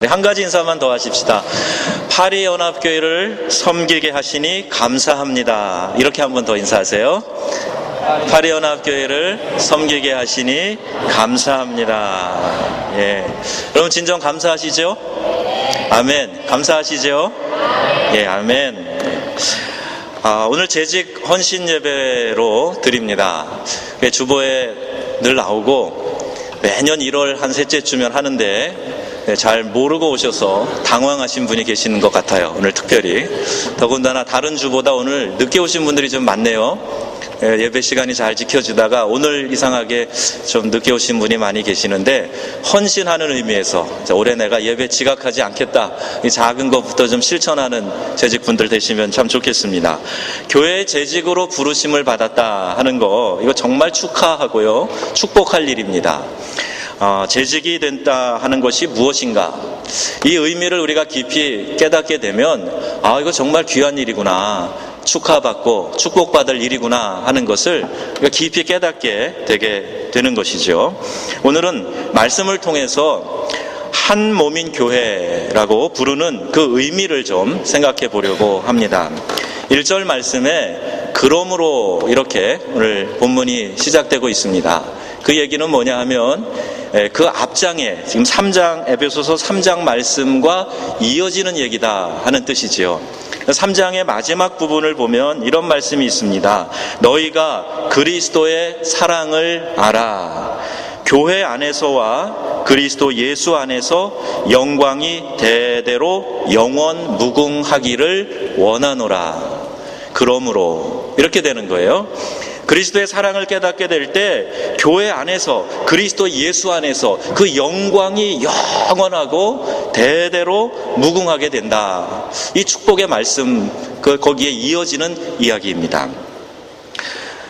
한 가지 인사만 더 하십시다. 파리연합교회를 섬기게 하시니 감사합니다. 이렇게 한 번 더 인사하세요. 파리연합교회를 섬기게 하시니 감사합니다. 예, 여러분 진정 감사하시죠? 아멘. 감사하시죠? 예, 아멘. 오늘 재직 헌신 예배로 드립니다. 주보에 늘 나오고 매년 1월 한 셋째주면 하는데 잘 모르고 오셔서 당황하신 분이 계시는 것 같아요. 오늘 특별히. 더군다나 다른 주보다 오늘 늦게 오신 분들이 좀 많네요. 예배 시간이 잘 지켜지다가 오늘 이상하게 좀 늦게 오신 분이 많이 계시는데, 헌신하는 의미에서 올해 내가 예배 지각하지 않겠다, 이 작은 것부터 좀 실천하는 재직분들 되시면 참 좋겠습니다. 교회 재직으로 부르심을 받았다 하는 거, 이거 정말 축하하고요, 축복할 일입니다. 재직이 된다 하는 것이 무엇인가, 이 의미를 우리가 깊이 깨닫게 되면 이거 정말 귀한 일이구나, 축하받고 축복받을 일이구나 하는 것을 깊이 깨닫게 되게 되는 것이죠. 오늘은 말씀을 통해서 한 몸인 교회라고 부르는 그 의미를 좀 생각해 보려고 합니다. 1절 말씀에 그러므로 이렇게 오늘 본문이 시작되고 있습니다. 그 얘기는 뭐냐 하면 그 앞장에 지금 3장, 에베소서 3장 말씀과 이어지는 얘기다 하는 뜻이지요. 3장의 마지막 부분을 보면 이런 말씀이 있습니다. 너희가 그리스도의 사랑을 알아. 교회 안에서와 그리스도 예수 안에서 영광이 대대로 영원 무궁하기를 원하노라. 그러므로 이렇게 되는 거예요. 그리스도의 사랑을 깨닫게 될 때 교회 안에서, 그리스도 예수 안에서 그 영광이 영원하고 대대로 무궁하게 된다. 이 축복의 말씀, 거기에 이어지는 이야기입니다.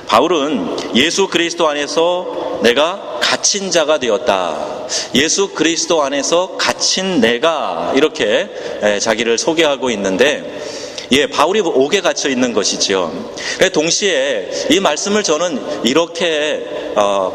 바울은 예수 그리스도 안에서 내가 갇힌 자가 되었다. 예수 그리스도 안에서 갇힌 내가, 이렇게 자기를 소개하고 있는데, 바울이 옥에 갇혀 있는 것이죠. 동시에 이 말씀을 저는 이렇게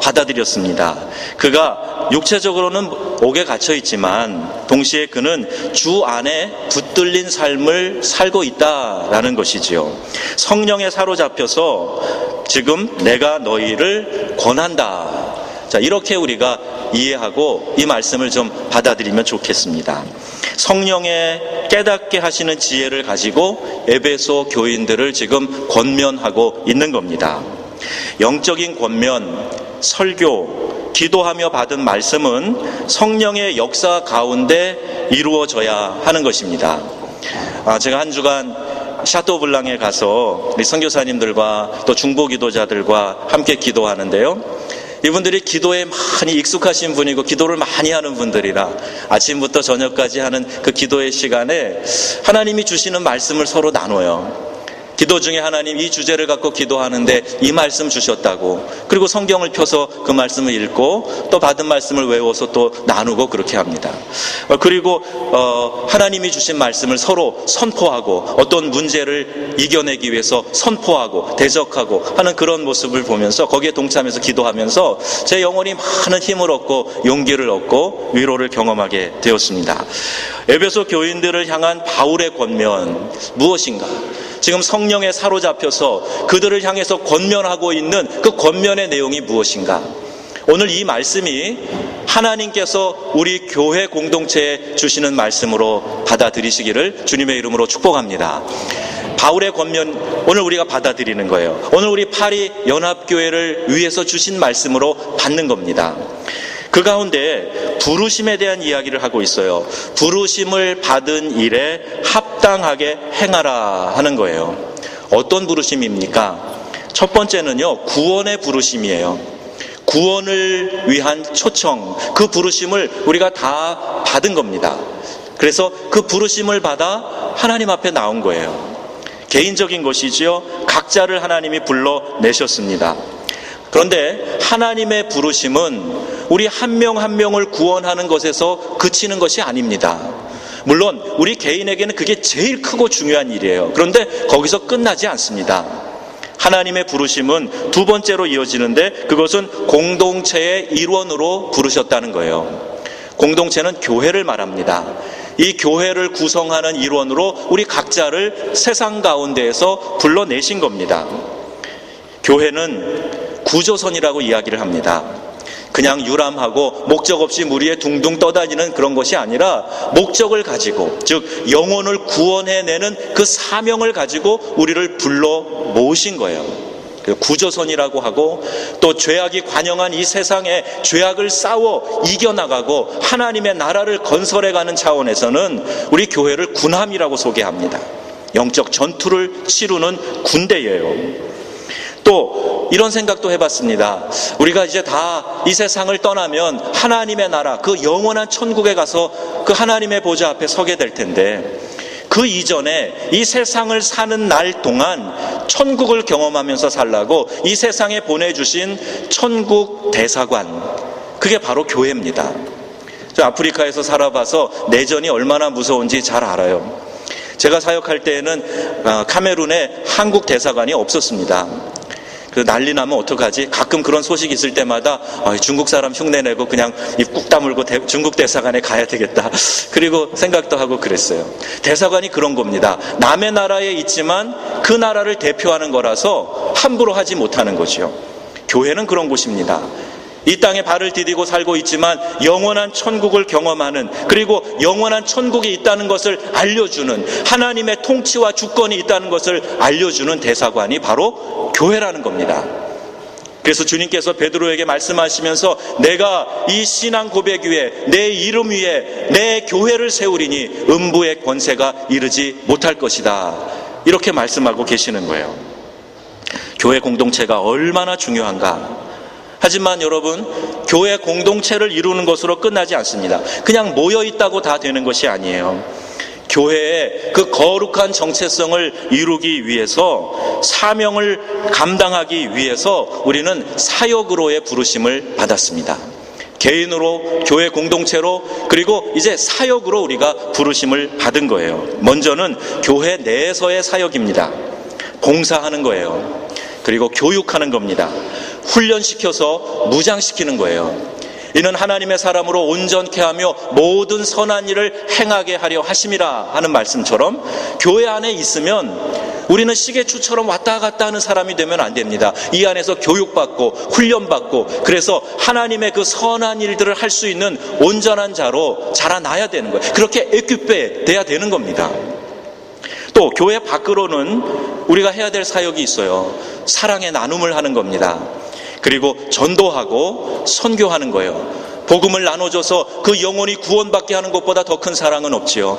받아들였습니다. 그가 육체적으로는 옥에 갇혀 있지만 동시에 그는 주 안에 붙들린 삶을 살고 있다라는 것이지요. 성령에 사로잡혀서 지금 내가 너희를 권한다. 자, 이렇게 우리가 이해하고 이 말씀을 좀 받아들이면 좋겠습니다. 성령의 깨닫게 하시는 지혜를 가지고 에베소 교인들을 지금 권면하고 있는 겁니다. 영적인 권면, 설교, 기도하며 받은 말씀은 성령의 역사 가운데 이루어져야 하는 것입니다. 제가 한 주간 샤토블랑에 가서 우리 선교사님들과 또 중보 기도자들과 함께 기도하는데요. 이분들이 기도에 많이 익숙하신 분이고 기도를 많이 하는 분들이라 아침부터 저녁까지 하는 그 기도의 시간에 하나님이 주시는 말씀을 서로 나눠요. 기도 중에 하나님 이 주제를 갖고 기도하는데 이 말씀 주셨다고, 그리고 성경을 펴서 그 말씀을 읽고 또 받은 말씀을 외워서 또 나누고 그렇게 합니다. 그리고 하나님이 주신 말씀을 서로 선포하고 어떤 문제를 이겨내기 위해서 선포하고 대적하고 하는 그런 모습을 보면서 거기에 동참해서 기도하면서 제 영혼이 많은 힘을 얻고 용기를 얻고 위로를 경험하게 되었습니다. 에베소 교인들을 향한 바울의 권면 무엇인가? 지금 성령에 사로잡혀서 그들을 향해서 권면하고 있는 그 권면의 내용이 무엇인가? 오늘 이 말씀이 하나님께서 우리 교회 공동체에 주시는 말씀으로 받아들이시기를 주님의 이름으로 축복합니다. 바울의 권면, 오늘 우리가 받아들이는 거예요. 오늘 우리 파리 연합교회를 위해서 주신 말씀으로 받는 겁니다. 그 가운데 부르심에 대한 이야기를 하고 있어요. 부르심을 받은 일에 합당하게 행하라 하는 거예요. 어떤 부르심입니까? 첫 번째는요, 구원의 부르심이에요. 구원을 위한 초청, 그 부르심을 우리가 다 받은 겁니다. 그래서 그 부르심을 받아 하나님 앞에 나온 거예요. 개인적인 것이지요. 각자를 하나님이 불러내셨습니다. 그런데 하나님의 부르심은 우리 한 명 한 명을 구원하는 것에서 그치는 것이 아닙니다. 물론 우리 개인에게는 그게 제일 크고 중요한 일이에요. 그런데 거기서 끝나지 않습니다. 하나님의 부르심은 두 번째로 이어지는데 그것은 공동체의 일원으로 부르셨다는 거예요. 공동체는 교회를 말합니다. 이 교회를 구성하는 일원으로 우리 각자를 세상 가운데에서 불러내신 겁니다. 교회는 구조선이라고 이야기를 합니다. 그냥 유람하고 목적 없이 물 위에 둥둥 떠다니는 그런 것이 아니라 목적을 가지고, 즉 영혼을 구원해내는 그 사명을 가지고 우리를 불러 모으신 거예요. 구조선이라고 하고, 또 죄악이 관영한 이 세상에 죄악을 싸워 이겨나가고 하나님의 나라를 건설해가는 차원에서는 우리 교회를 군함이라고 소개합니다. 영적 전투를 치르는 군대예요. 또 이런 생각도 해봤습니다. 우리가 이제 다 이 세상을 떠나면 하나님의 나라, 그 영원한 천국에 가서 그 하나님의 보좌 앞에 서게 될 텐데, 그 이전에 이 세상을 사는 날 동안 천국을 경험하면서 살라고 이 세상에 보내주신 천국 대사관, 그게 바로 교회입니다. 저 아프리카에서 살아봐서 내전이 얼마나 무서운지 잘 알아요. 제가 사역할 때에는 카메룬에 한국 대사관이 없었습니다. 그 난리 나면 어떡하지? 가끔 그런 소식이 있을 때마다 중국 사람 흉내내고 그냥 입 꾹 다물고 중국 대사관에 가야 되겠다. 그리고 생각도 하고 그랬어요. 대사관이 그런 겁니다. 남의 나라에 있지만 그 나라를 대표하는 거라서 함부로 하지 못하는 거죠. 교회는 그런 곳입니다. 이 땅에 발을 디디고 살고 있지만 영원한 천국을 경험하는, 그리고 영원한 천국이 있다는 것을 알려주는, 하나님의 통치와 주권이 있다는 것을 알려주는 대사관이 바로 교회라는 겁니다. 그래서 주님께서 베드로에게 말씀하시면서 내가 이 신앙 고백 위에, 내 이름 위에 내 교회를 세우리니 음부의 권세가 이르지 못할 것이다, 이렇게 말씀하고 계시는 거예요. 교회 공동체가 얼마나 중요한가. 하지만 여러분, 교회 공동체를 이루는 것으로 끝나지 않습니다. 그냥 모여있다고 다 되는 것이 아니에요. 교회의 그 거룩한 정체성을 이루기 위해서, 사명을 감당하기 위해서 우리는 사역으로의 부르심을 받았습니다. 개인으로, 교회 공동체로, 그리고 이제 사역으로 우리가 부르심을 받은 거예요. 먼저는 교회 내에서의 사역입니다. 봉사하는 거예요. 그리고 교육하는 겁니다. 훈련시켜서 무장시키는 거예요. 이는 하나님의 사람으로 온전케 하며 모든 선한 일을 행하게 하려 하심이라 하는 말씀처럼, 교회 안에 있으면 우리는 시계추처럼 왔다 갔다 하는 사람이 되면 안 됩니다. 이 안에서 교육받고 훈련받고, 그래서 하나님의 그 선한 일들을 할 수 있는 온전한 자로 자라나야 되는 거예요. 그렇게 에퀴페 돼야 되는 겁니다. 또 교회 밖으로는 우리가 해야 될 사역이 있어요. 사랑의 나눔을 하는 겁니다. 그리고 전도하고 선교하는 거예요. 복음을 나눠줘서 그 영혼이 구원받게 하는 것보다 더 큰 사랑은 없지요.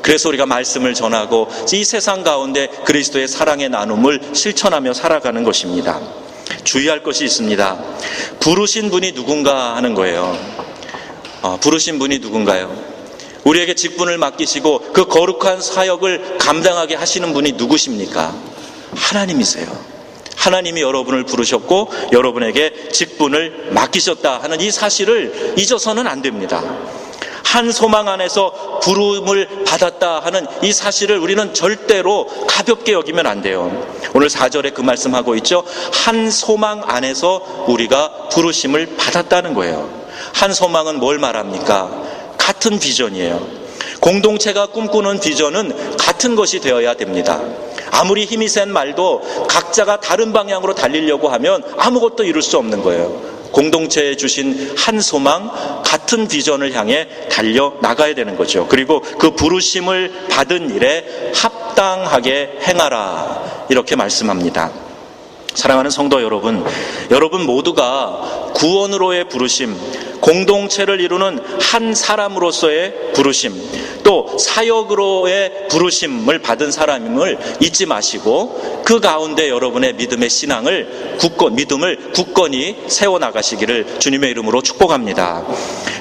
그래서 우리가 말씀을 전하고 이 세상 가운데 그리스도의 사랑의 나눔을 실천하며 살아가는 것입니다. 주의할 것이 있습니다. 부르신 분이 누군가 하는 거예요. 부르신 분이 누군가요? 우리에게 직분을 맡기시고 그 거룩한 사역을 감당하게 하시는 분이 누구십니까? 하나님이세요. 하나님이 여러분을 부르셨고 여러분에게 직분을 맡기셨다 하는 이 사실을 잊어서는 안 됩니다. 한 소망 안에서 부름을 받았다 하는 이 사실을 우리는 절대로 가볍게 여기면 안 돼요. 오늘 4절에 그 말씀하고 있죠. 한 소망 안에서 우리가 부르심을 받았다는 거예요. 한 소망은 뭘 말합니까? 같은 비전이에요. 공동체가 꿈꾸는 비전은 같은 것이 되어야 됩니다. 아무리 힘이 센 말도 각자가 다른 방향으로 달리려고 하면 아무것도 이룰 수 없는 거예요. 공동체에 주신 한 소망, 같은 비전을 향해 달려나가야 되는 거죠. 그리고 그 부르심을 받은 일에 합당하게 행하라, 이렇게 말씀합니다. 사랑하는 성도 여러분, 여러분 모두가 구원으로의 부르심, 공동체를 이루는 한 사람으로서의 부르심, 또 사역으로의 부르심을 받은 사람임을 잊지 마시고 그 가운데 여러분의 믿음의 신앙을 믿음을 굳건히 세워나가시기를 주님의 이름으로 축복합니다.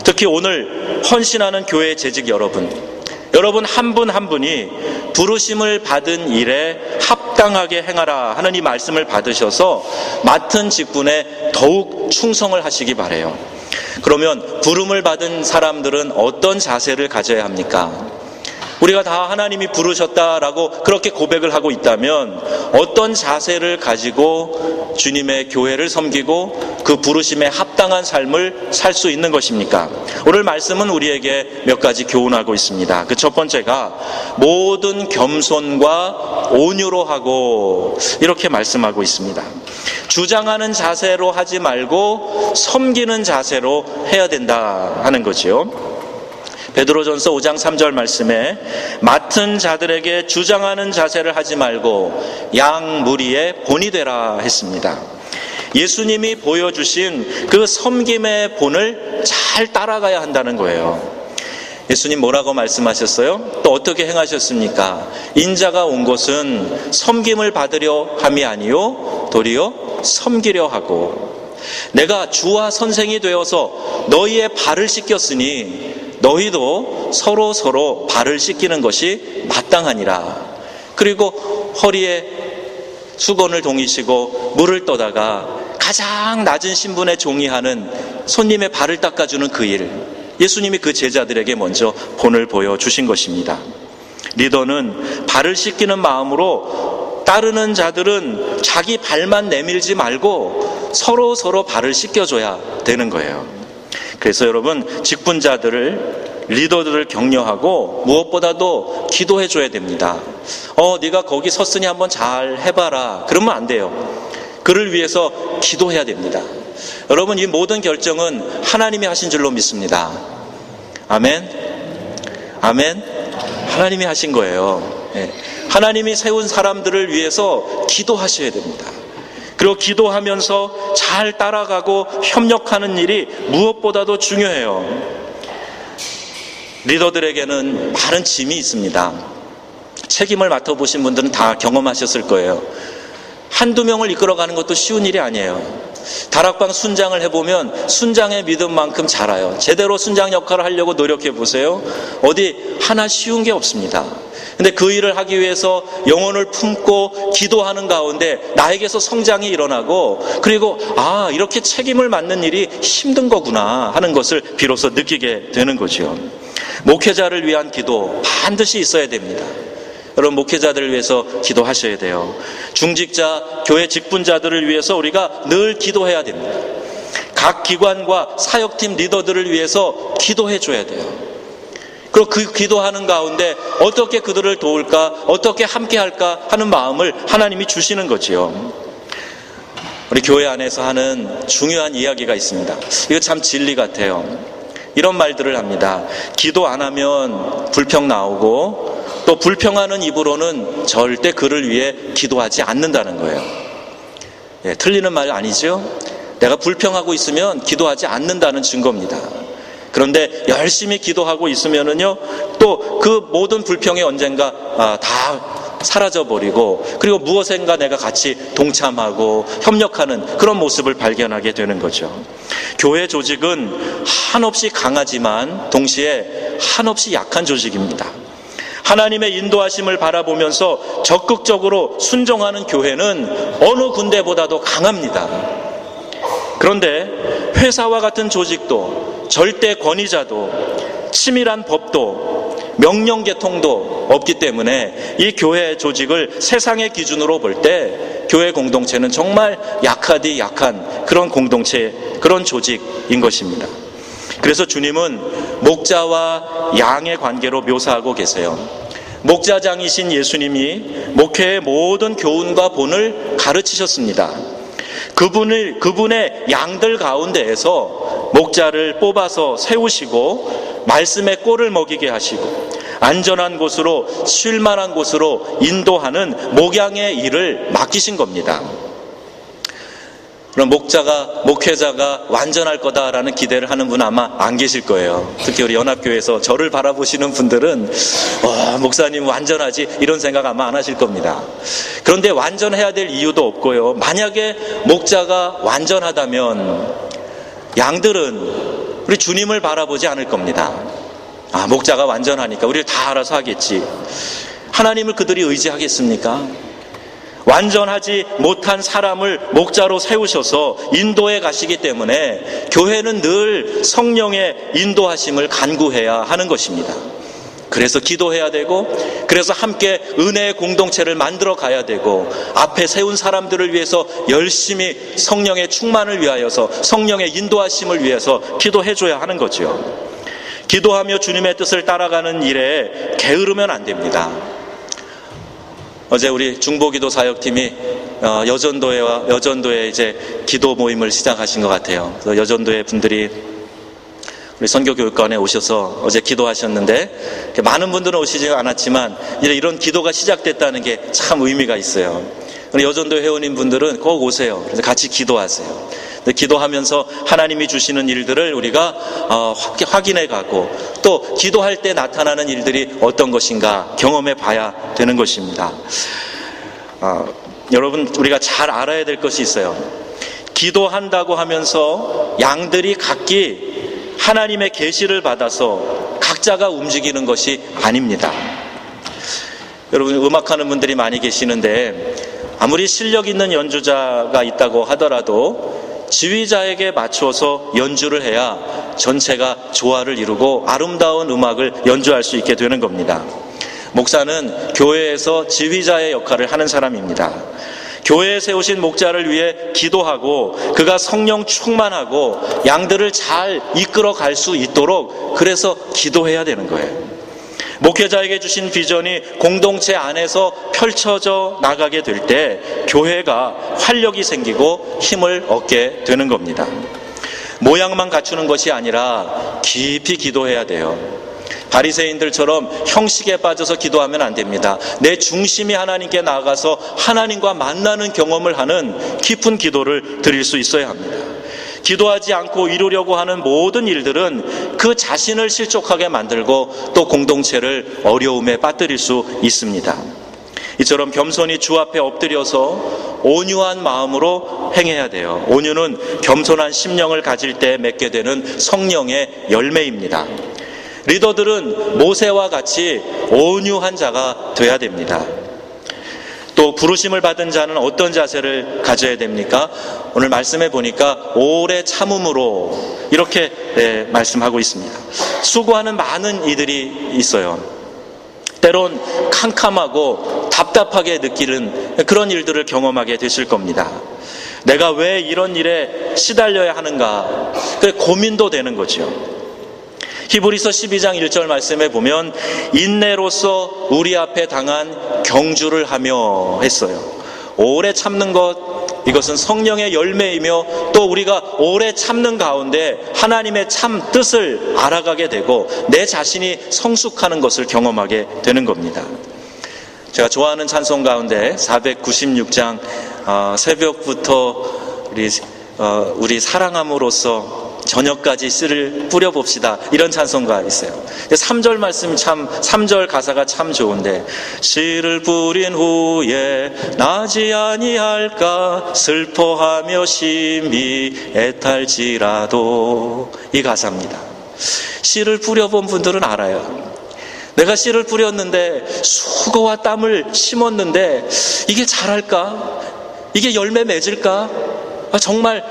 특히 오늘 헌신하는 교회 재직 여러분 한 분 한 분이 부르심을 받은 일에 합당하게 행하라 하는 이 말씀을 받으셔서 맡은 직분에 더욱 충성을 하시기 바라요. 그러면 부름을 받은 사람들은 어떤 자세를 가져야 합니까? 우리가 다 하나님이 부르셨다라고 그렇게 고백을 하고 있다면 어떤 자세를 가지고 주님의 교회를 섬기고 그 부르심에 합당한 삶을 살 수 있는 것입니까? 오늘 말씀은 우리에게 몇 가지 교훈하고 있습니다. 그 첫 번째가 모든 겸손과 온유로 하고, 이렇게 말씀하고 있습니다. 주장하는 자세로 하지 말고 섬기는 자세로 해야 된다 하는 거지요. 베드로전서 5장 3절 말씀에 맡은 자들에게 주장하는 자세를 하지 말고 양 무리의 본이 되라 했습니다. 예수님이 보여주신 그 섬김의 본을 잘 따라가야 한다는 거예요. 예수님 뭐라고 말씀하셨어요? 또 어떻게 행하셨습니까? 인자가 온 것은 섬김을 받으려 함이 아니요 도리어 섬기려 하고, 내가 주와 선생이 되어서 너희의 발을 씻겼으니 너희도 서로 발을 씻기는 것이 마땅하니라. 그리고 허리에 수건을 동이시고 물을 떠다가 가장 낮은 신분의 종이 하는 손님의 발을 닦아주는 그 일, 예수님이 그 제자들에게 먼저 본을 보여주신 것입니다. 리더는 발을 씻기는 마음으로 따르는 자들은 자기 발만 내밀지 말고 서로 발을 씻겨줘야 되는 거예요. 그래서 여러분, 직분자들을, 리더들을 격려하고 무엇보다도 기도해 줘야 됩니다. 네가 거기 섰으니 한번 잘 해봐라, 그러면 안 돼요. 그를 위해서 기도해야 됩니다. 여러분, 이 모든 결정은 하나님이 하신 줄로 믿습니다. 아멘? 아멘? 하나님이 하신 거예요. 하나님이 세운 사람들을 위해서 기도하셔야 됩니다. 그리고 기도하면서 잘 따라가고 협력하는 일이 무엇보다도 중요해요. 리더들에게는 많은 짐이 있습니다. 책임을 맡아보신 분들은 다 경험하셨을 거예요. 한두 명을 이끌어가는 것도 쉬운 일이 아니에요. 다락방 순장을 해보면 순장의 믿음만큼 잘해요. 제대로 순장 역할을 하려고 노력해 보세요. 어디 하나 쉬운 게 없습니다. 근데 그 일을 하기 위해서 영혼을 품고 기도하는 가운데 나에게서 성장이 일어나고, 그리고 이렇게 책임을 맡는 일이 힘든 거구나 하는 것을 비로소 느끼게 되는 거죠. 목회자를 위한 기도 반드시 있어야 됩니다. 여러분, 목회자들을 위해서 기도하셔야 돼요. 중직자, 교회 직분자들을 위해서 우리가 늘 기도해야 됩니다. 각 기관과 사역팀 리더들을 위해서 기도해 줘야 돼요. 그리고 그 기도하는 가운데 어떻게 그들을 도울까, 어떻게 함께 할까 하는 마음을 하나님이 주시는 거지요. 우리 교회 안에서 하는 중요한 이야기가 있습니다. 이거 참 진리 같아요. 이런 말들을 합니다. 기도 안 하면 불평 나오고, 또 불평하는 입으로는 절대 그를 위해 기도하지 않는다는 거예요. 틀리는 말 아니죠? 내가 불평하고 있으면 기도하지 않는다는 증거입니다. 그런데 열심히 기도하고 있으면은요, 또 그 모든 불평이 언젠가 다 사라져버리고, 그리고 무엇인가 내가 같이 동참하고 협력하는 그런 모습을 발견하게 되는 거죠. 교회 조직은 한없이 강하지만 동시에 한없이 약한 조직입니다. 하나님의 인도하심을 바라보면서 적극적으로 순종하는 교회는 어느 군데보다도 강합니다. 그런데 회사와 같은 조직도, 절대 권위자도, 치밀한 법도, 명령 개통도 없기 때문에 이 교회 조직을 세상의 기준으로 볼 때 교회 공동체는 정말 약하디 약한 그런 공동체, 그런 조직인 것입니다. 그래서 주님은 목자와 양의 관계로 묘사하고 계세요. 목자장이신 예수님이 목회의 모든 교훈과 본을 가르치셨습니다. 그분의 양들 가운데에서 목자를 뽑아서 세우시고 말씀의 꼴을 먹이게 하시고 안전한 곳으로, 쉴 만한 곳으로 인도하는 목양의 일을 맡기신 겁니다. 그럼 목회자가 완전할 거다라는 기대를 하는 분은 아마 안 계실 거예요. 특히 우리 연합교회에서 저를 바라보시는 분들은 목사님 완전하지, 이런 생각 아마 안 하실 겁니다. 그런데 완전해야 될 이유도 없고요. 만약에 목자가 완전하다면 양들은 우리 주님을 바라보지 않을 겁니다. 목자가 완전하니까 우리를 다 알아서 하겠지. 하나님을 그들이 의지하겠습니까? 완전하지 못한 사람을 목자로 세우셔서 인도해 가시기 때문에 교회는 늘 성령의 인도하심을 간구해야 하는 것입니다. 그래서 기도해야 되고, 그래서 함께 은혜의 공동체를 만들어 가야 되고, 앞에 세운 사람들을 위해서 열심히 성령의 충만을 위하여서, 성령의 인도하심을 위해서 기도해 줘야 하는 거죠. 기도하며 주님의 뜻을 따라가는 일에 게으르면 안 됩니다. 어제 우리 중보기도 사역팀이 여전도에 이제 기도 모임을 시작하신 것 같아요. 그래서 여전도의 분들이 우리 선교교육관에 오셔서 어제 기도하셨는데, 많은 분들은 오시지 않았지만 이런 기도가 시작됐다는 게 참 의미가 있어요. 여전도 회원님 분들은 꼭 오세요. 그래서 같이 기도하세요. 기도하면서 하나님이 주시는 일들을 우리가 확인해 가고, 또 기도할 때 나타나는 일들이 어떤 것인가 경험해 봐야 되는 것입니다. 여러분, 우리가 잘 알아야 될 것이 있어요. 기도한다고 하면서 양들이 각기 하나님의 계시를 받아서 각자가 움직이는 것이 아닙니다. 여러분, 음악하는 분들이 많이 계시는데 아무리 실력 있는 연주자가 있다고 하더라도 지휘자에게 맞춰서 연주를 해야 전체가 조화를 이루고 아름다운 음악을 연주할 수 있게 되는 겁니다. 목사는 교회에서 지휘자의 역할을 하는 사람입니다. 교회에 세우신 목자를 위해 기도하고, 그가 성령 충만하고 양들을 잘 이끌어 갈 수 있도록 그래서 기도해야 되는 거예요. 목회자에게 주신 비전이 공동체 안에서 펼쳐져 나가게 될 때 교회가 활력이 생기고 힘을 얻게 되는 겁니다. 모양만 갖추는 것이 아니라 깊이 기도해야 돼요. 바리새인들처럼 형식에 빠져서 기도하면 안 됩니다. 내 중심이 하나님께 나아가서 하나님과 만나는 경험을 하는 깊은 기도를 드릴 수 있어야 합니다. 기도하지 않고 이루려고 하는 모든 일들은 그 자신을 실족하게 만들고 또 공동체를 어려움에 빠뜨릴 수 있습니다. 이처럼 겸손히 주 앞에 엎드려서 온유한 마음으로 행해야 돼요. 온유는 겸손한 심령을 가질 때 맺게 되는 성령의 열매입니다. 리더들은 모세와 같이 온유한 자가 돼야 됩니다. 또 부르심을 받은 자는 어떤 자세를 가져야 됩니까? 오늘 말씀해 보니까 오래 참음으로 이렇게 말씀하고 있습니다. 수고하는 많은 이들이 있어요. 때론 캄캄하고 답답하게 느끼는 그런 일들을 경험하게 되실 겁니다. 내가 왜 이런 일에 시달려야 하는가? 고민도 되는 거죠. 히브리서 12장 1절 말씀에 보면 인내로서 우리 앞에 당한 경주를 하며 했어요. 오래 참는 것, 이것은 성령의 열매이며 또 우리가 오래 참는 가운데 하나님의 참 뜻을 알아가게 되고 내 자신이 성숙하는 것을 경험하게 되는 겁니다. 제가 좋아하는 찬송 가운데 496장 새벽부터 우리 사랑함으로써 저녁까지 씨를 뿌려봅시다, 이런 찬송가 있어요. 3절 말씀이 3절 가사가 참 좋은데, 씨를 뿌린 후에 나지 아니할까 슬퍼하며 심히 애탈지라도, 이 가사입니다. 씨를 뿌려본 분들은 알아요. 내가 씨를 뿌렸는데 수고와 땀을 심었는데 이게 자랄까? 이게 열매 맺을까? 정말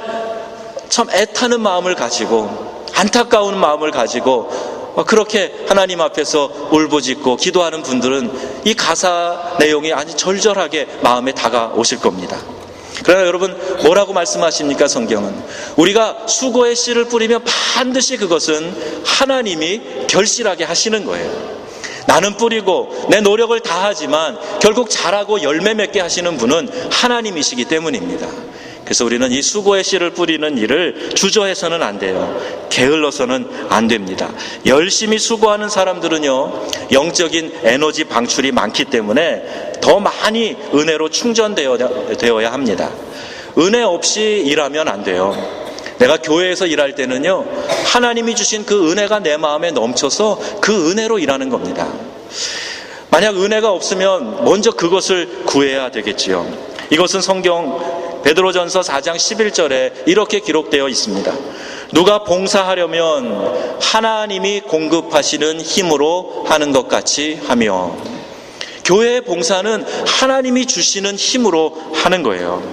참 애타는 마음을 가지고 안타까운 마음을 가지고 그렇게 하나님 앞에서 울부짖고 기도하는 분들은 이 가사 내용이 아주 절절하게 마음에 다가오실 겁니다. 그러나 여러분, 뭐라고 말씀하십니까? 성경은 우리가 수고의 씨를 뿌리면 반드시 그것은 하나님이 결실하게 하시는 거예요. 나는 뿌리고 내 노력을 다하지만 결국 자라고 열매 맺게 하시는 분은 하나님이시기 때문입니다. 그래서 우리는 이 수고의 씨를 뿌리는 일을 주저해서는 안 돼요. 게을러서는 안 됩니다. 열심히 수고하는 사람들은요, 영적인 에너지 방출이 많기 때문에 더 많이 은혜로 충전되어야 합니다. 은혜 없이 일하면 안 돼요. 내가 교회에서 일할 때는요, 하나님이 주신 그 은혜가 내 마음에 넘쳐서 그 은혜로 일하는 겁니다. 만약 은혜가 없으면 먼저 그것을 구해야 되겠지요. 이것은 성경 베드로전서 4장 11절에 이렇게 기록되어 있습니다. 누가 봉사하려면 하나님이 공급하시는 힘으로 하는 것 같이 하며, 교회의 봉사는 하나님이 주시는 힘으로 하는 거예요.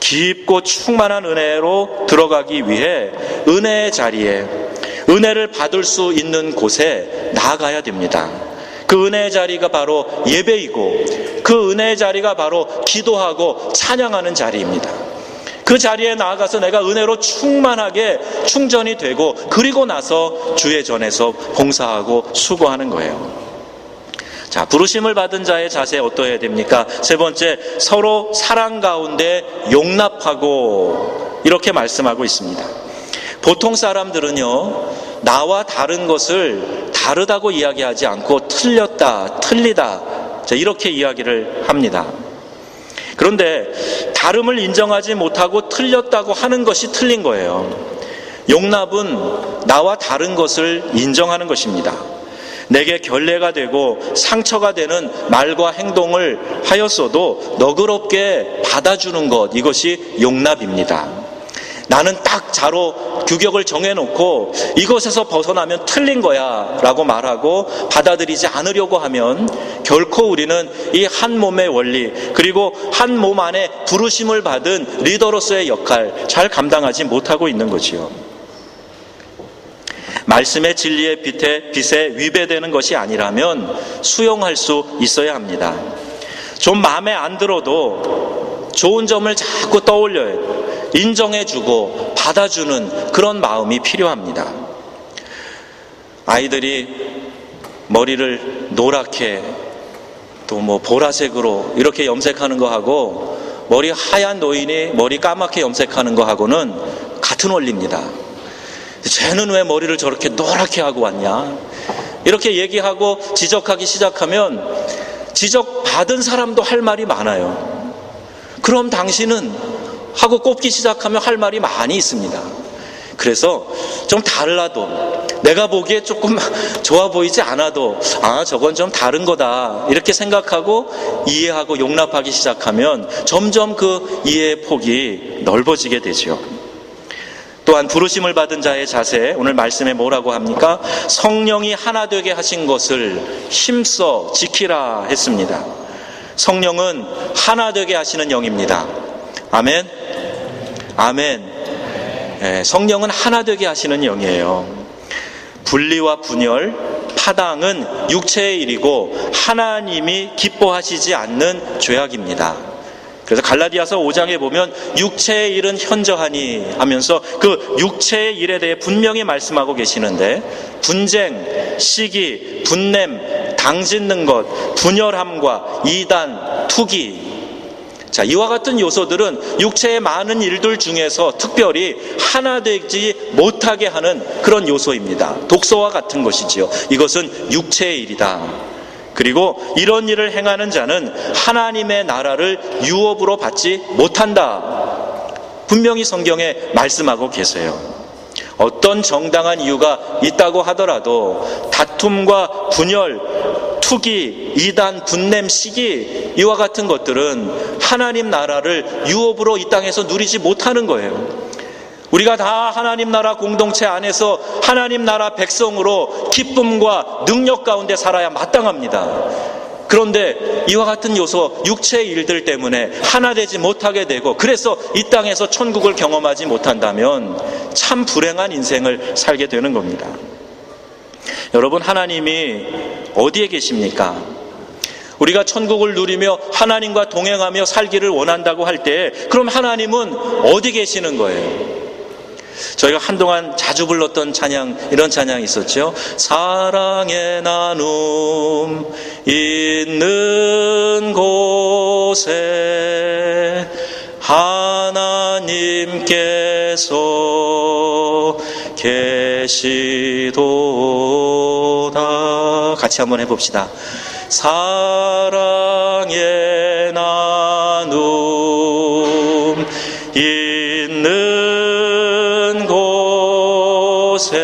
깊고 충만한 은혜로 들어가기 위해 은혜의 자리에, 은혜를 받을 수 있는 곳에 나아가야 됩니다. 그 은혜의 자리가 바로 예배이고 그 은혜의 자리가 바로 기도하고 찬양하는 자리입니다. 그 자리에 나아가서 내가 은혜로 충만하게 충전이 되고 그리고 나서 주의 전에서 봉사하고 수고하는 거예요. 자, 부르심을 받은 자의 자세 어떠해야 됩니까? 세 번째, 서로 사랑 가운데 용납하고 이렇게 말씀하고 있습니다. 보통 사람들은요, 나와 다른 것을 다르다고 이야기하지 않고 틀렸다, 틀리다 이렇게 이야기를 합니다. 그런데 다름을 인정하지 못하고 틀렸다고 하는 것이 틀린 거예요. 용납은 나와 다른 것을 인정하는 것입니다. 내게 결례가 되고 상처가 되는 말과 행동을 하였어도 너그럽게 받아주는 것, 이것이 용납입니다. 나는 딱 자로 규격을 정해놓고 이것에서 벗어나면 틀린 거야 라고 말하고 받아들이지 않으려고 하면 결코 우리는 이 한 몸의 원리, 그리고 한 몸 안에 부르심을 받은 리더로서의 역할 잘 감당하지 못하고 있는 거지요. 말씀의 진리의 빛에 위배되는 것이 아니라면 수용할 수 있어야 합니다. 좀 마음에 안 들어도 좋은 점을 자꾸 떠올려요. 인정해주고 받아주는 그런 마음이 필요합니다. 아이들이 머리를 노랗게 또 보라색으로 이렇게 염색하는 거 하고 머리 하얀 노인이 머리 까맣게 염색하는 거 하고는 같은 원리입니다. 쟤는 왜 머리를 저렇게 노랗게 하고 왔냐? 이렇게 얘기하고 지적하기 시작하면 지적받은 사람도 할 말이 많아요. 그럼 당신은 하고 꼽기 시작하면 할 말이 많이 있습니다. 그래서 좀 달라도 내가 보기에 조금 좋아 보이지 않아도 저건 좀 다른 거다 이렇게 생각하고 이해하고 용납하기 시작하면 점점 그 이해의 폭이 넓어지게 되죠. 또한 부르심을 받은 자의 자세, 오늘 말씀에 뭐라고 합니까? 성령이 하나 되게 하신 것을 힘써 지키라 했습니다. 성령은 하나 되게 하시는 영입니다. 아멘. 아멘. 성령은 하나 되게 하시는 영이에요. 분리와 분열, 파당은 육체의 일이고 하나님이 기뻐하시지 않는 죄악입니다. 그래서 갈라디아서 5장에 보면 육체의 일은 현저하니 하면서 그 육체의 일에 대해 분명히 말씀하고 계시는데 분쟁, 시기, 분냄, 당짓는 것, 분열함과 이단, 투기, 자, 이와 같은 요소들은 육체의 많은 일들 중에서 특별히 하나 되지 못하게 하는 그런 요소입니다. 독소와 같은 것이지요. 이것은 육체의 일이다. 그리고 이런 일을 행하는 자는 하나님의 나라를 유업으로 받지 못한다. 분명히 성경에 말씀하고 계세요. 어떤 정당한 이유가 있다고 하더라도 다툼과 분열, 투기, 이단, 분냄, 시기 이와 같은 것들은 하나님 나라를 유업으로 이 땅에서 누리지 못하는 거예요. 우리가 다 하나님 나라 공동체 안에서 하나님 나라 백성으로 기쁨과 능력 가운데 살아야 마땅합니다. 그런데 이와 같은 요소, 육체의 일들 때문에 하나 되지 못하게 되고 그래서 이 땅에서 천국을 경험하지 못한다면 참 불행한 인생을 살게 되는 겁니다. 여러분, 하나님이 어디에 계십니까? 우리가 천국을 누리며 하나님과 동행하며 살기를 원한다고 할 때 그럼 하나님은 어디 계시는 거예요? 저희가 한동안 자주 불렀던 찬양, 이런 찬양이 있었죠. 사랑의 나눔 있는 곳에 하나님께서 계시도다. 같이 한번 해봅시다. 사랑의 나눔 있는 곳에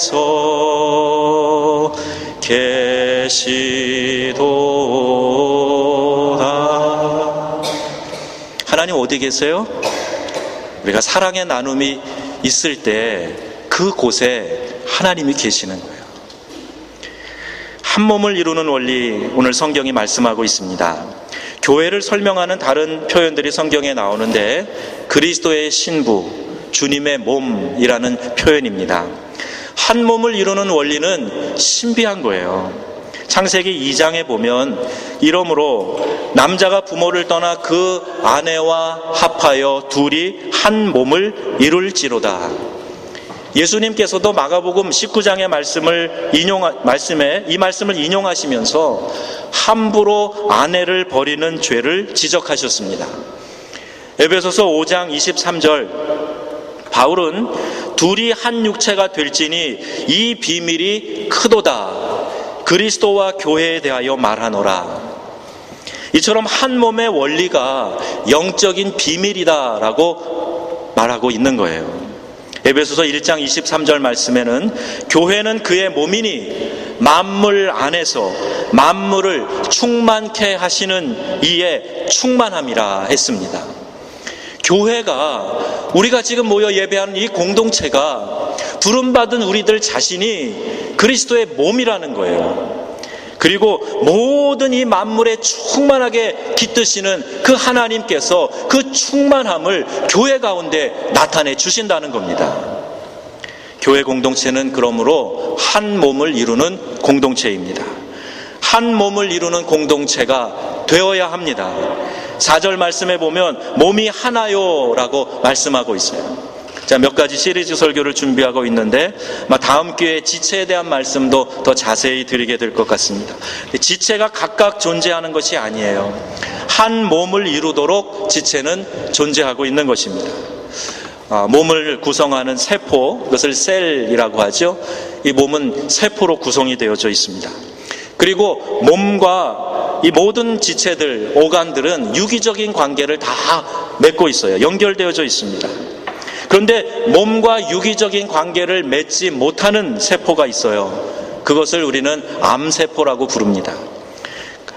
하나님께서 계시도다. 하나님 어디 계세요? 우리가 사랑의 나눔이 있을 때 그곳에 하나님이 계시는 거예요. 한 몸을 이루는 원리, 오늘 성경이 말씀하고 있습니다. 교회를 설명하는 다른 표현들이 성경에 나오는데 그리스도의 신부, 주님의 몸이라는 표현입니다. 한 몸을 이루는 원리는 신비한 거예요. 창세기 2장에 보면 이러므로 남자가 부모를 떠나 그 아내와 합하여 둘이 한 몸을 이룰지로다. 예수님께서도 마가복음 19장의 이 말씀을 인용하시면서 함부로 아내를 버리는 죄를 지적하셨습니다. 에베소서 5장 23절 바울은 둘이 한 육체가 될지니 이 비밀이 크도다. 그리스도와 교회에 대하여 말하노라. 이처럼 한 몸의 원리가 영적인 비밀이다라고 말하고 있는 거예요. 에베소서 1장 23절 말씀에는 교회는 그의 몸이니 만물 안에서 만물을 충만케 하시는 이의 충만함이라 했습니다. 교회가, 우리가 지금 모여 예배하는 이 공동체가 부름받은 우리들 자신이 그리스도의 몸이라는 거예요. 그리고 모든 이 만물에 충만하게 깃드시는 그 하나님께서 그 충만함을 교회 가운데 나타내 주신다는 겁니다. 교회 공동체는 그러므로 한 몸을 이루는 공동체입니다. 한 몸을 이루는 공동체가 되어야 합니다. 4절 말씀에 보면 몸이 하나요 라고 말씀하고 있어요. 자, 몇 가지 시리즈 설교를 준비하고 있는데 다음 기회에 지체에 대한 말씀도 더 자세히 드리게 될 것 같습니다. 지체가 각각 존재하는 것이 아니에요. 한 몸을 이루도록 지체는 존재하고 있는 것입니다. 몸을 구성하는 세포, 그것을 셀이라고 하죠. 이 몸은 세포로 구성이 되어져 있습니다. 그리고 몸과 이 모든 지체들, 오간들은 유기적인 관계를 다 맺고 있어요. 연결되어져 있습니다. 그런데 몸과 유기적인 관계를 맺지 못하는 세포가 있어요. 그것을 우리는 암세포라고 부릅니다.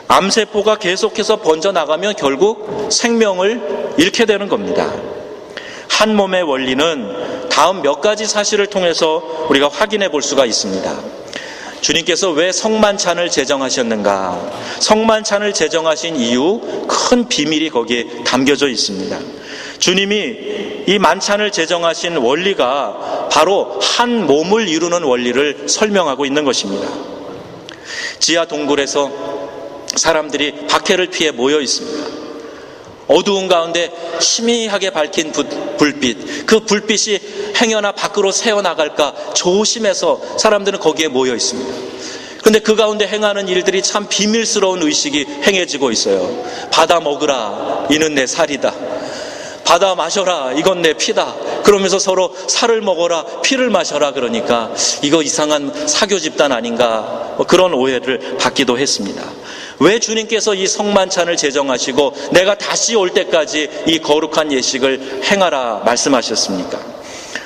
암세포가 계속해서 번져나가면 결국 생명을 잃게 되는 겁니다. 한 몸의 원리는 다음 몇 가지 사실을 통해서 우리가 확인해 볼 수가 있습니다. 주님께서 왜 성만찬을 제정하셨는가? 성만찬을 제정하신 이유, 큰 비밀이 거기에 담겨져 있습니다. 주님이 이 만찬을 제정하신 원리가 바로 한 몸을 이루는 원리를 설명하고 있는 것입니다. 지하 동굴에서 사람들이 박해를 피해 모여 있습니다. 어두운 가운데 희미하게 밝힌 불빛, 그 불빛이 행여나 밖으로 새어나갈까 조심해서 사람들은 거기에 모여 있습니다. 그런데 그 가운데 행하는 일들이 참 비밀스러운 의식이 행해지고 있어요. 받아 먹으라, 이는 내 살이다. 받아 마셔라, 이건 내 피다. 그러면서 서로 살을 먹어라, 피를 마셔라. 그러니까 이거 이상한 사교 집단 아닌가, 그런 오해를 받기도 했습니다. 왜 주님께서 이 성만찬을 제정하시고 내가 다시 올 때까지 이 거룩한 예식을 행하라 말씀하셨습니까?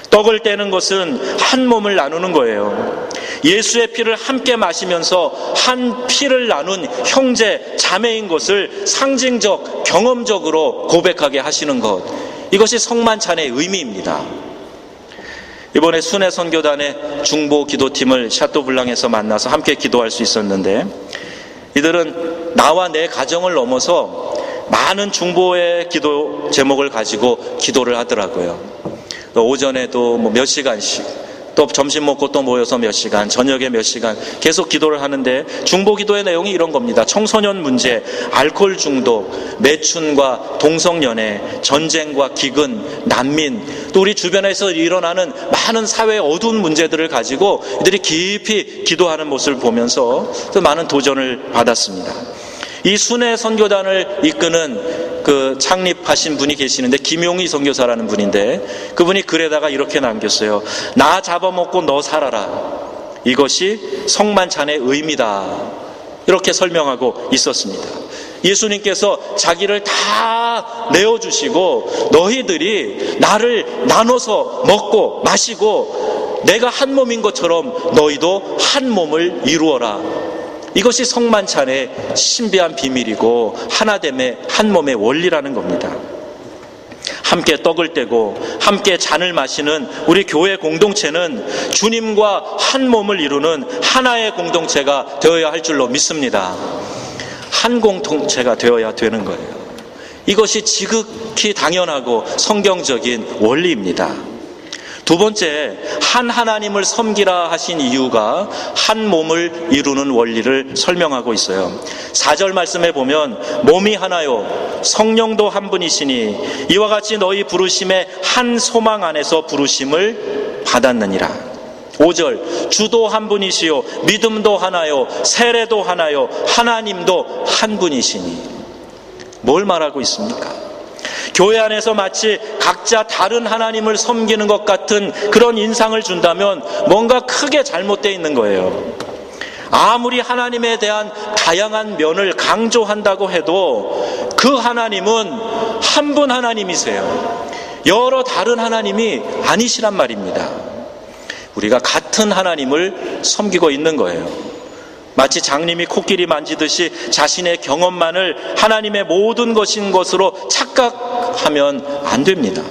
떡을 떼는 것은 한 몸을 나누는 거예요. 예수의 피를 함께 마시면서 한 피를 나눈 형제, 자매인 것을 상징적, 경험적으로 고백하게 하시는 것, 이것이 성만찬의 의미입니다. 이번에 순회 선교단의 중보 기도팀을 샤토블랑에서 만나서 함께 기도할 수 있었는데, 이들은 나와 내 가정을 넘어서 많은 중보의 기도 제목을 가지고 기도를 하더라고요. 오전에도 몇 시간씩, 또 점심 먹고 또 모여서 몇 시간, 저녁에 몇 시간 계속 기도를 하는데, 중보 기도의 내용이 이런 겁니다. 청소년 문제, 알코올 중독, 매춘과 동성연애, 전쟁과 기근, 난민, 또 우리 주변에서 일어나는 많은 사회의 어두운 문제들을 가지고 이들이 깊이 기도하는 모습을 보면서 또 많은 도전을 받았습니다. 이 순회 선교단을 이끄는 그 창립하신 분이 계시는데, 김용희 선교사라는 분인데, 그분이 글에다가 이렇게 남겼어요. 나 잡아먹고 너 살아라. 이것이 성만찬의 의미다. 이렇게 설명하고 있었습니다. 예수님께서 자기를 다 내어주시고 너희들이 나를 나눠서 먹고 마시고 내가 한 몸인 것처럼 너희도 한 몸을 이루어라. 이것이 성만찬의 신비한 비밀이고 하나됨의 한 몸의 원리라는 겁니다. 함께 떡을 떼고 함께 잔을 마시는 우리 교회 공동체는 주님과 한 몸을 이루는 하나의 공동체가 되어야 할 줄로 믿습니다. 한 공동체가 되어야 되는 거예요. 이것이 지극히 당연하고 성경적인 원리입니다. 두 번째, 한 하나님을 섬기라 하신 이유가 한 몸을 이루는 원리를 설명하고 있어요. 4절 말씀에 보면 몸이 하나요 성령도 한 분이시니 이와 같이 너희 부르심의 한 소망 안에서 부르심을 받았느니라. 5절, 주도 한 분이시요 믿음도 하나요 세례도 하나요 하나님도 한 분이시니. 뭘 말하고 있습니까? 교회 안에서 마치 각자 다른 하나님을 섬기는 것 같은 그런 인상을 준다면 뭔가 크게 잘못되어 있는 거예요. 아무리 하나님에 대한 다양한 면을 강조한다고 해도 그 하나님은 한 분 하나님이세요. 여러 다른 하나님이 아니시란 말입니다. 우리가 같은 하나님을 섬기고 있는 거예요. 마치 장님이 코끼리 만지듯이 자신의 경험만을 하나님의 모든 것인 것으로 착각하면 안 됩니다.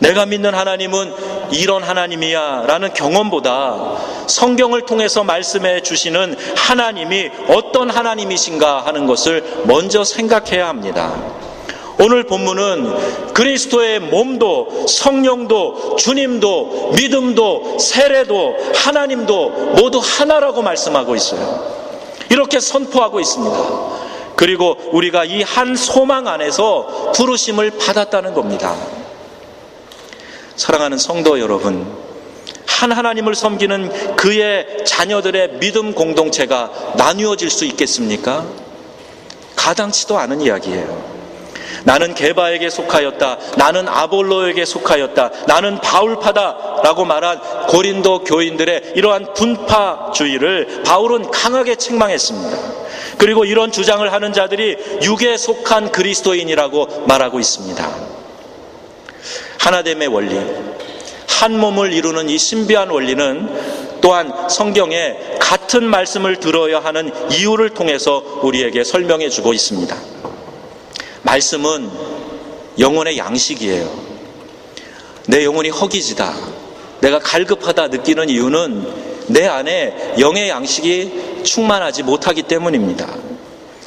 내가 믿는 하나님은 이런 하나님이야 라는 경험보다 성경을 통해서 말씀해 주시는 하나님이 어떤 하나님이신가 하는 것을 먼저 생각해야 합니다. 오늘 본문은 그리스도의 몸도 성령도 주님도 믿음도 세례도 하나님도 모두 하나라고 말씀하고 있어요. 이렇게 선포하고 있습니다. 그리고 우리가 이 한 소망 안에서 부르심을 받았다는 겁니다. 사랑하는 성도 여러분, 한 하나님을 섬기는 그의 자녀들의 믿음 공동체가 나뉘어질 수 있겠습니까? 가당치도 않은 이야기예요. 나는 게바에게 속하였다, 나는 아볼로에게 속하였다, 나는 바울파다 라고 말한 고린도 교인들의 이러한 분파주의를 바울은 강하게 책망했습니다. 그리고 이런 주장을 하는 자들이 육에 속한 그리스도인이라고 말하고 있습니다. 하나됨의 원리, 한 몸을 이루는 이 신비한 원리는 또한 성경에 같은 말씀을 들어야 하는 이유를 통해서 우리에게 설명해 주고 있습니다. 말씀은 영혼의 양식이에요. 내 영혼이 허기지다, 내가 갈급하다 느끼는 이유는 내 안에 영의 양식이 충만하지 못하기 때문입니다.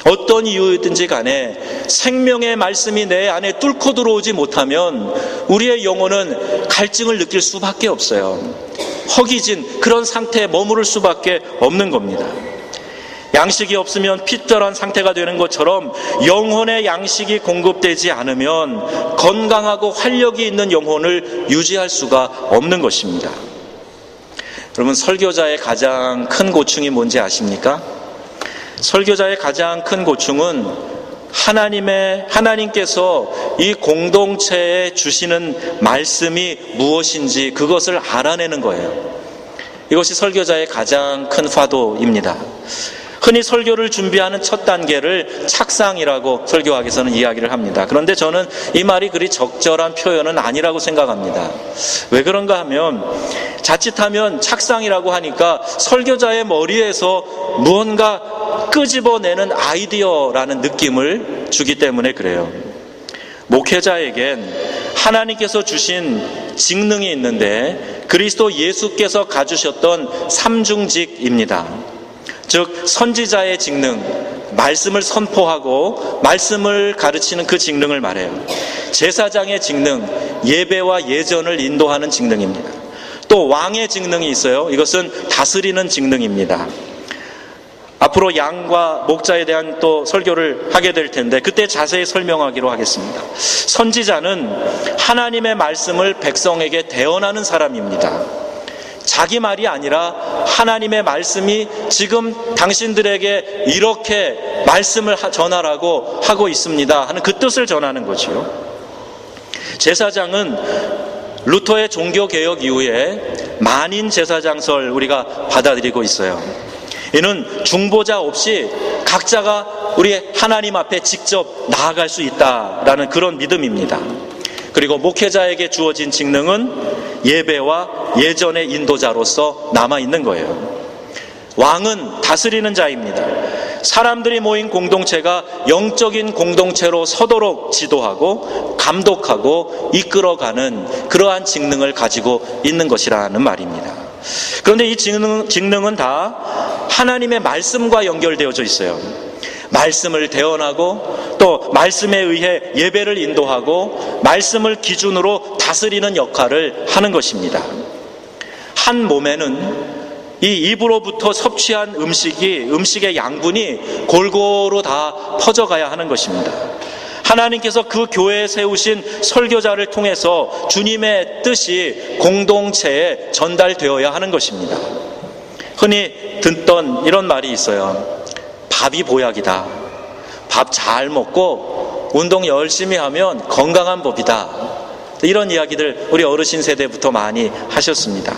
어떤 이유든지 간에 생명의 말씀이 내 안에 뚫고 들어오지 못하면 우리의 영혼은 갈증을 느낄 수밖에 없어요. 허기진 그런 상태에 머무를 수밖에 없는 겁니다. 양식이 없으면 핏절한 상태가 되는 것처럼 영혼의 양식이 공급되지 않으면 건강하고 활력이 있는 영혼을 유지할 수가 없는 것입니다. 여러분, 설교자의 가장 큰 고충이 뭔지 아십니까? 설교자의 가장 큰 고충은 하나님께서 이 공동체에 주시는 말씀이 무엇인지 그것을 알아내는 거예요. 이것이 설교자의 가장 큰 화두입니다. 흔히 설교를 준비하는 첫 단계를 착상이라고 설교학에서는 이야기를 합니다. 그런데 저는 이 말이 그리 적절한 표현은 아니라고 생각합니다. 왜 그런가 하면 자칫하면 착상이라고 하니까 설교자의 머리에서 무언가 끄집어내는 아이디어라는 느낌을 주기 때문에 그래요. 목회자에겐 하나님께서 주신 직능이 있는데 그리스도 예수께서 가주셨던 삼중직입니다. 즉 선지자의 직능, 말씀을 선포하고 말씀을 가르치는 그 직능을 말해요. 제사장의 직능, 예배와 예전을 인도하는 직능입니다. 또 왕의 직능이 있어요. 이것은 다스리는 직능입니다. 앞으로 양과 목자에 대한 또 설교를 하게 될 텐데 그때 자세히 설명하기로 하겠습니다. 선지자는 하나님의 말씀을 백성에게 대언하는 사람입니다. 자기 말이 아니라 하나님의 말씀이 지금 당신들에게 이렇게 말씀을 전하라고 하고 있습니다 하는 그 뜻을 전하는 거지요. 제사장은 루터의 종교개혁 이후에 만인 제사장설 우리가 받아들이고 있어요. 이는 중보자 없이 각자가 우리 하나님 앞에 직접 나아갈 수 있다라는 그런 믿음입니다. 그리고 목회자에게 주어진 직능은 예배와 예전의 인도자로서 남아있는 거예요. 왕은 다스리는 자입니다. 사람들이 모인 공동체가 영적인 공동체로 서도록 지도하고 감독하고 이끌어가는 그러한 직능을 가지고 있는 것이라는 말입니다. 그런데 이 직능은 다 하나님의 말씀과 연결되어져 있어요. 말씀을 대언하고 또 말씀에 의해 예배를 인도하고 말씀을 기준으로 다스리는 역할을 하는 것입니다. 한 몸에는 이 입으로부터 섭취한 음식의 양분이 골고루 다 퍼져가야 하는 것입니다. 하나님께서 그 교회에 세우신 설교자를 통해서 주님의 뜻이 공동체에 전달되어야 하는 것입니다. 흔히 듣던 이런 말이 있어요. 밥이 보약이다. 밥 잘 먹고 운동 열심히 하면 건강한 법이다. 이런 이야기들 우리 어르신 세대부터 많이 하셨습니다.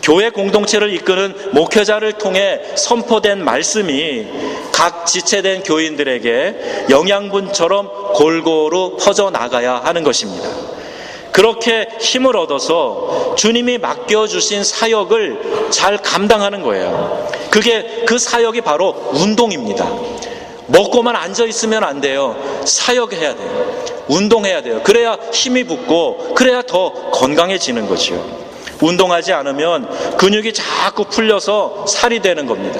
교회 공동체를 이끄는 목회자를 통해 선포된 말씀이 각 지체된 교인들에게 영양분처럼 골고루 퍼져나가야 하는 것입니다. 그렇게 힘을 얻어서 주님이 맡겨주신 사역을 잘 감당하는 거예요. 그 사역이 바로 운동입니다. 먹고만 앉아있으면 안 돼요. 사역해야 돼요. 운동해야 돼요. 그래야 힘이 붙고 그래야 더 건강해지는 거죠. 운동하지 않으면 근육이 자꾸 풀려서 살이 되는 겁니다.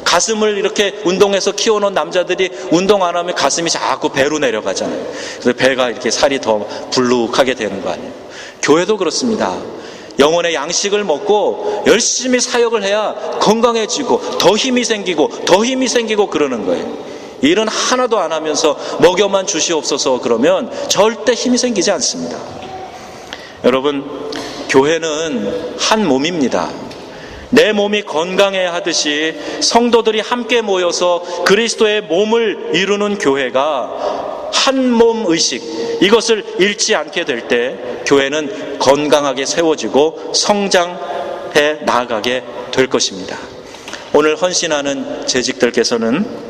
가슴을 이렇게 운동해서 키워놓은 남자들이 운동 안 하면 가슴이 자꾸 배로 내려가잖아요. 그래서 배가 이렇게 살이 더 불룩하게 되는 거 아니에요. 교회도 그렇습니다. 영혼의 양식을 먹고 열심히 사역을 해야 건강해지고 더 힘이 생기고 그러는 거예요. 일은 하나도 안 하면서 먹여만 주시옵소서 그러면 절대 힘이 생기지 않습니다. 여러분, 교회는 한 몸입니다. 내 몸이 건강해야 하듯이 성도들이 함께 모여서 그리스도의 몸을 이루는 교회가 한 몸 의식, 이것을 잃지 않게 될 때 교회는 건강하게 세워지고 성장해 나아가게 될 것입니다. 오늘 헌신하는 재직들께서는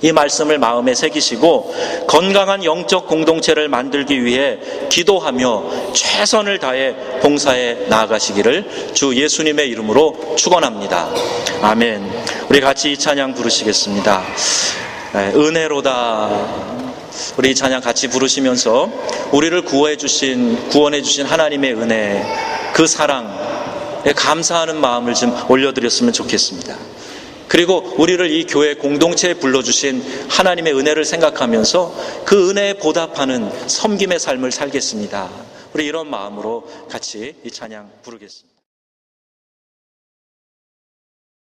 이 말씀을 마음에 새기시고 건강한 영적 공동체를 만들기 위해 기도하며 최선을 다해 봉사해 나아가시기를 주 예수님의 이름으로 축원합니다. 아멘. 우리 같이 이 찬양 부르시겠습니다. 은혜로다. 우리 이 찬양 같이 부르시면서 우리를 구원해 주신 하나님의 은혜, 그 사랑에 감사하는 마음을 좀 올려드렸으면 좋겠습니다. 그리고 우리를 이 교회 공동체에 불러주신 하나님의 은혜를 생각하면서 그 은혜에 보답하는 섬김의 삶을 살겠습니다. 우리 이런 마음으로 같이 이 찬양 부르겠습니다.